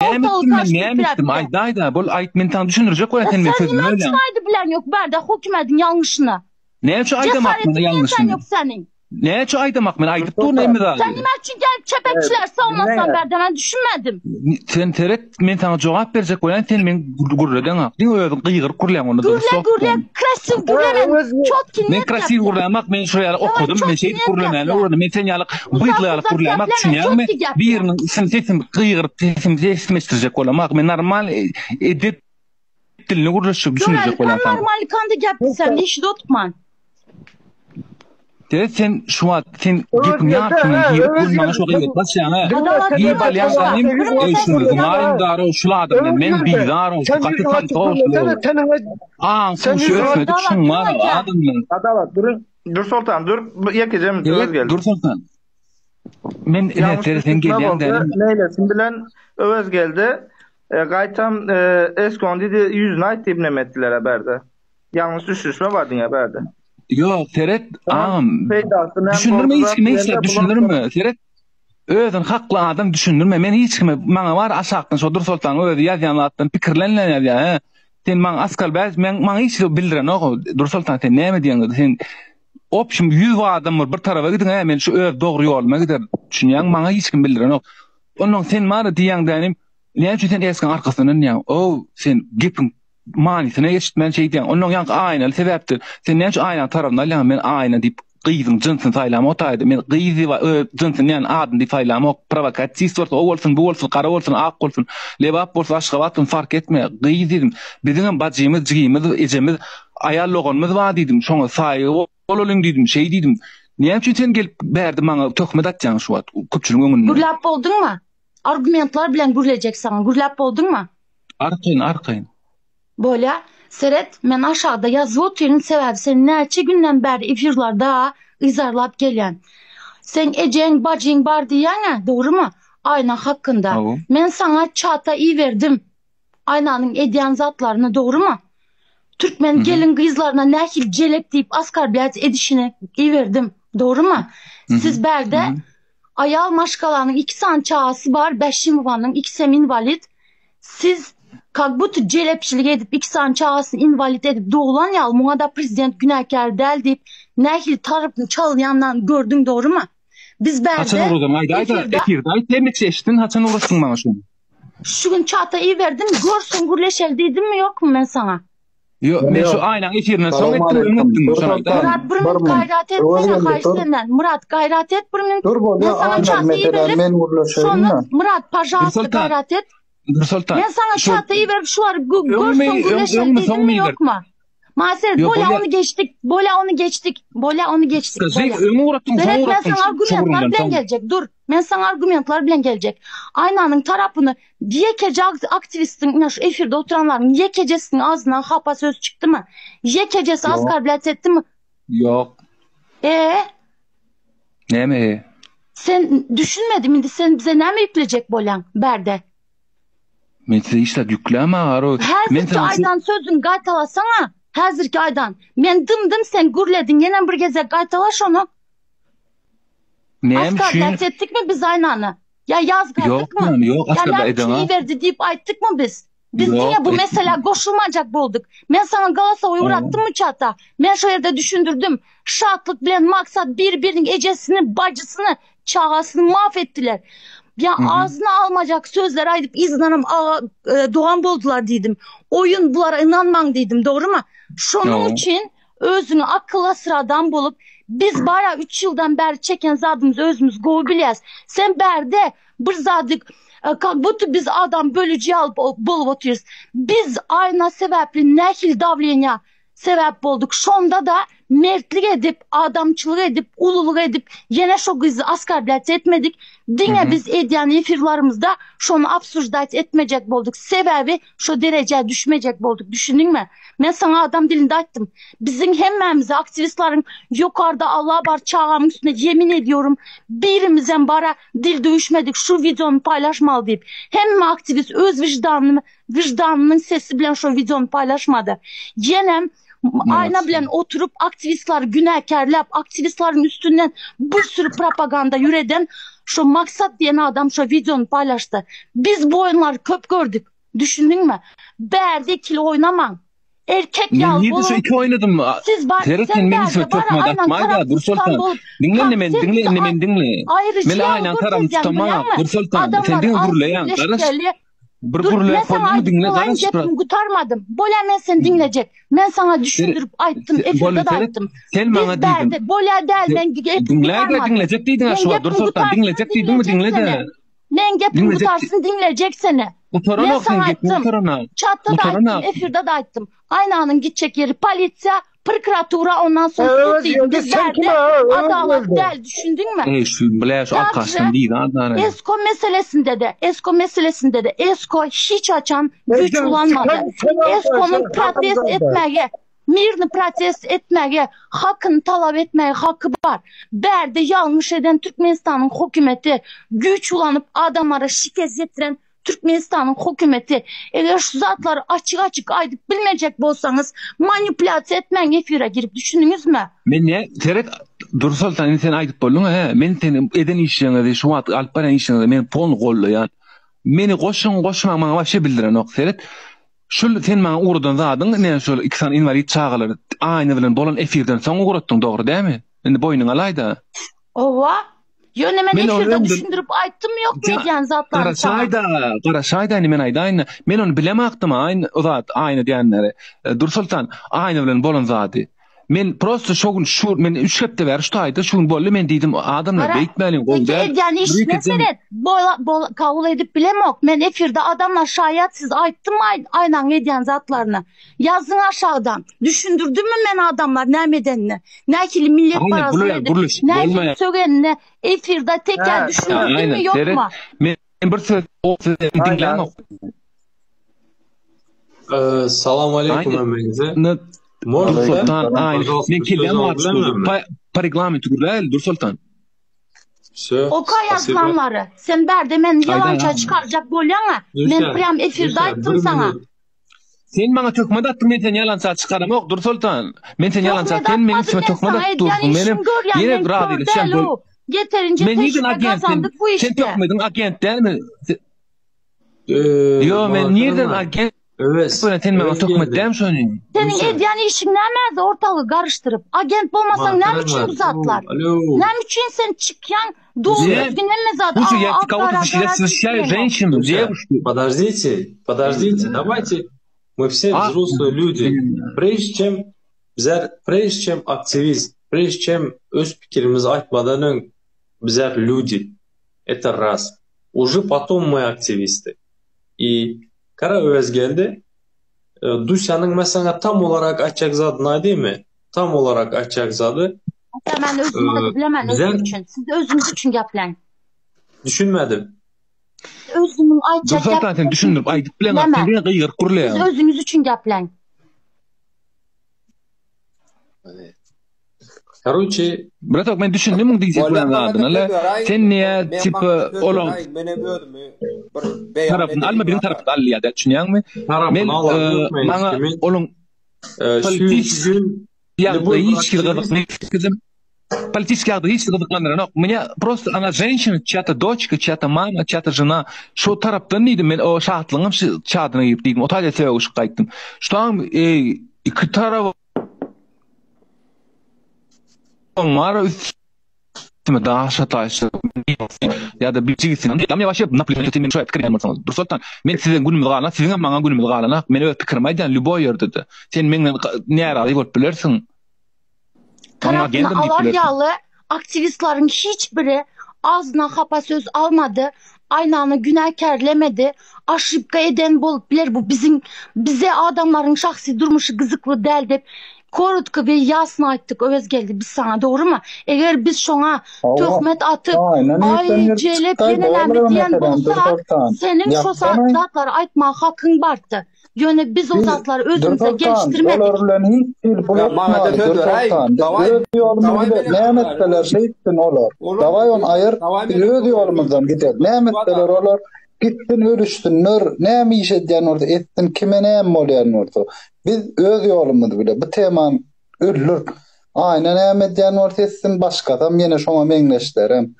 ettim? Ayda bol ayt men tan düşünürecek o sen men sözüm öyle. Sen aydı bilen yok berde hükümetin yanlışını. Ne için aydamak mı yanlışını? Yok senin. Ne için aydamak mı? Aydıp dur ne mi daha? Sen nime için gelip çepekçiler savunmasan berde ben düşünmedim. Sen teret men sana cevap verecek olan sen men gurreden ha. Din özün kıyır kurlayan onu da. Gurle krasiv gurle çok kiniyet. Men krasiv gurlamak men şuraya okudum men şey gurlayan orada men sen yalık bıyıklayalık gurlamak düşünüyor mu? Birinin sesim kıyır sesim estirecek olamak men normal edip dilini gurlaşıp düşünecek olan. Normal kandı gap sen hiç tutman. Sen şu an sen gittin yaptın gibi kurmana şu kadar bas yani. Bir balyanlarım eşiniz narin darı şuladım men bir darı şu katıkan toğuşlu. Sen şu etmedik şunma adamın. Adalat dur Sultan dur yakacağım söz geldi. Dur Sultan. Men sen gelyen derim. Neyle sindilen öz geldi. Gaytam eskon dedi 100 night ibnemettiler haberde. Yanlış düşüşme vardın haberde. Yok Teret düşünürme hiç kime işler düşünürme Teret özün haklı adam düşünürme men hiç kime bana var aşağıdan Sodur Sultan öyle yazyanlardan pikirlenler ya sen bana askal ben bana hiç bildiren o Dur Sultan sen ne mi diyorsun sen option 100 adam var bir tarafa gidin hemen şu öz doğru yol ma gider düşünüyorsun bana hiç kim bildiren o onun sen bana diyen denim ne için sen eskan arkasından ya o sen gipin manisine geçitmen şey diyen onun yank aynalı sebeptir sen ne için aynan tarafından lan men ayna deyip qıyızın cınsın saylam otaydı men qıyızı ve cınsın yani adın deyip saylam o provokatsist olsun o olsun bu olsun kara olsun ak olsun lebap olsun aşkavatın fark etme qıyız dedim bizim bacımız cigimiz ecemiz ayalloğunumuz var dedim şoňa saýy bololun dedim şey dedim ne için sen gelip berdi bana töhmet atjaň şu wagt köpçüliň öňünde gurlap boldunma argumentlar bilen gurlejek sana gurlap boldunma arkayın böyle seret men aşağıda yazıp oturyň sebäbi sen näçe günden beri efirlarda izarlap gelýän sen ejeň bajyň bar diýäň dogrymy ayna hakkında men sana çata iyi verdim aynanyň edýän zatlaryny dogrymy Türkmen gelin kızlarına nähil jelek deyip asgar bilet edişini iyi verdim. Doğru mu? Siz berde ayal maşkalanın 2 san çağası var. 5 invalidin 2 invalid. Siz kagbutu jelepçilik edip 2 san çağası invalid edip doğulan yal muňa da prezident günahkar del deyip nähil tarapını çalyandan gördün doğru mu? Biz berde haçan oldum ayda efirde demek seçtin haçan olasın bana şunu. Şu gün çata iyi verdim. Görsün gurleşel dedim mi yok mu ben sana? Yok, men şu aynan efirine son ettim, unuttum. Murat bir minut gayret et, beni hayşsenden. Murat gayret et bir minut. Ben sana çatıyı verip, sonra Murat pajaslı gayret et. Ben sana çatıyı verip şu var, görsün gurleşel dedim mi yok mu? Maalesef bola onu geçtik. Kızık ömür uğrattım. Ben sana argumentlar bilen gelecek. Dur. Ben sana argumentlar bilen gelecek. Aynanın tarafını yekece aktivistin şu efirde oturanların yekecesinin ağzından hapa söz çıktı mı? Yekecesi asgar bilet etti mi? Yok. Ne mi? Sen düşünmedin mi? Sen bize ne mi yükleyecek bolan berde? Ben size işte yükleme aro. Hazırki aydan sözün gaytalasana. Hazırki aydan. Ben dım sen gurledin. Yenen bir geze gaytalaş onu. Asgar bilet ettik mi biz aynanı? Ya yazgardık mı? Yok asgar bilet edemem. Ya verdi deyip ayttık mı biz? Biz niye bu mesela koşulmayacak bulduk? Ben sana Galatasaray'ı uğrattım mı çata? Ben şu yerde düşündürdüm. Şartlık bilen maksat birbirinin ecesini, bacısını, çağasını mahvettiler. Ya ağzına almayacak sözler aydıp izlanım doğan boldular dedim. Oyun bulara inanman dedim doğru mu? Şunun için özünü akılla sıradan bulup biz bara 3 yıldan beri çeken zadımız özümüz gobiliyiz. Sen berde bir zadık kalbutu biz adam bölücü alıp bulup oturuyoruz. Biz ayna sebepli nehil davlenya sebep olduk. Şonda da mertlik edip, adamçılık edip, ululuk edip yine şu kızı asgar bilet etmedik. Dine biz edyen efirlerimizde şunu absürdayet etmeyecek olduk. Sebebi şu dereceye düşmeyecek olduk. Düşündün mü? Ben sana adam dilinde açtım. Bizim hemmemize aktivistlerin yukarıda Allah var çağımın üstüne yemin ediyorum birimizden bara dil dövüşmedik. Şu videonu paylaşmalı deyip. Hem aktivist öz vicdanının sesi bilen şu videonu paylaşmadı. Yenem ayna bilen oturup aktivistler günahkarlap, aktivistlerin üstünden bir sürü propaganda yüreden Şu Maksat diyen adam şu videonu paylaştı. Biz bu oyunları köp gördük. Düşündün mü? Berde ikili oynaman. Erkek yal bulun. Niye iki oynadım? Siz bak sen berde bana aynen taraf tutan bulup. Dinle Men aynen taraf tutamam. Dur Sultan. Sen dinle burlayan. Ben sana ayıp kurtarmadım. Bola men sen dinleyecek. Ben sana düşündürüp ayttım. Efirde de ayttım. Sen bana dedin. Bola del ben dinleyecek deydin şu. Dur Sultan dinleyecek deydin mi dinledi. Men gepim kurtarsın dinleyecek seni. Ben sana ayttım. Chatta da ayttım. Efirde de ayttım. Aynanın gidecek yeri polisiya, prokuratura ondan sonra tutayım. Bizlerde adalet del. Düşündün mü? Şu arkadaştan değil. Esko meselesinde de Esko hiç açan güç ulanmadı. Esko'nun protest etmeye, mirini protest etmeye, hakkını talep etmeye hakkı var. Berde yanlış eden Türkmenistan'ın hükümeti, güç ulanıp adamlara şikayet ettiren Türkmenistan'ın hükümeti, eğer şu zatları açık aydıp bilmeyecek bolsanız manipülasyon etmen efire girip düşündünüz mü? Men ne? Terek Dur Sultan sen aydıp boldun ha. Men seni eden işlerine de şu wagt alıp baran işlerine men pol gollayan. Meni goşma bana başa bildiren ok Seret. Şol sen bana uğradan zadın ne şol iksan invalid çağalar aynı bilen bolan efirden soň uğrattın doğru değil mi? Endi boynun alayda. Ova. Yönemen efirde düşündürüp ayttım yok diyen zatlar. Karaşayda men ayda men onu bilemakdım aynı o zat aynı diyenleri. Dur Sultan aynı bilen bolan zadı. Men prosto şu men 3 hepde ver şu ayda şu bolle men dedim adamlar beýtmäliň golda. Yani iş mesele bol kabul edip bilemok. Men efirde adamlar şayatsiz ayttım aynan ediyen zatlarını. Yazın aşağıdan. Düşündürdüm mü men adamlar nämedenini? Näkili millet parası edip näkili sögenini efirde teker düşündürdüm mü yok mu? Men bir söz dinlemek. Selam aleyküm emenize. Dur Sultan, men kelem par reglamenti gurlal Dur Sultan. Oka yazmanları. Sen berde men yalança çıkaracak bolyaňa. Men prям efirde ayttım sana. Sen bana tökmede attın men sen yalança çıkaramok Dur Sultan. Men sen yalança sen men isme tökmede attın. Menim yine radyly sen bol. Yeterince tecrübe kazandık bu işte. Sen tökmedin agent değil mi? Yo men nereden agent? Evet. Sen bana tökmedin dem şoň. Senin edýän işiň näme ortalığı karıştırıp agent bolmasaň näme üçin bu zatlar? Näme üçin sen çıkýan doğru düzgün näme zat? Подождите, давайте мы все взрослые люди. Прежде чем активист, прежде чем öz pikirimizi aytmadan öň bizler люди. Это раз. Уже потом мы активисты. И kara öwez geldi. Dusyanın mesela tam olarak açacak zadı ne değil mi? Tam olarak açacak zadı. Ben özümü bilemem özüm için. Siz de özünüz için yaplayın. Düşünmedim. Özümün açacak yaplayın. Zaten düşündüm. Ay bilemem. Sen bir kurlayan. Siz özünüz için yaplayın. Короче, Bratok ben düşündüm mü diyecek bulan adına. Sen niye tipi olan tarafın alma birin tarafın allı ya da düşünüyor mu? Men bana olan politik yağda hiç gıdıklanırım. Politik yağda hiç gıdıklanırım. Мне просто она женщина, чья-то дочка, чья-то мама, чья-то жена. Şu taraftan neydim ben o şahatlığım çağdına giyip deydim. O tayda sevye uşuk kayttım. Şu an iki tarafı Onlara üstüme daha şataştı ya da bir çiğsin. Ama yavaş yapıp napli yönetimini şöyle fikir yapmasanız. Dur Sultan, men sizin günümüz galana, sizin bana günümüz galana. Men öyle fikir maydan lüboy yer dedi. Sen menle ne aralı bolup bilersin. Tarafına Alaryalı aktivistlerin hiçbiri ağzına kapa söz almadı. Aynanı günahkarlemedi. Aşıpka eden bolup biler bu bize adamların şahsi durmuşu gızıklı del deyip korutku ve yasını ayttık öwez geldi biz sana doğru mu? Eğer biz şoňa töhmet atıp ay CLP'nin diyen bolsa senin şu zatlar aytma hakkın bardı. Yöne biz o zatları özümüze geliştirmedik. Olarla hiç bir bulaşma. Nämetler şeytin olar. Davay on ayır. Öz yolumuzdan gider. Nämetler olar. Gittin örüştün, näme iş edýän orada, ettin kime näme bolýan orada. Biz öz yolumyzy bile, bu teman ölür. Aynen näme edýän orada etsin başga adam ýene şoňa meňleşdirim.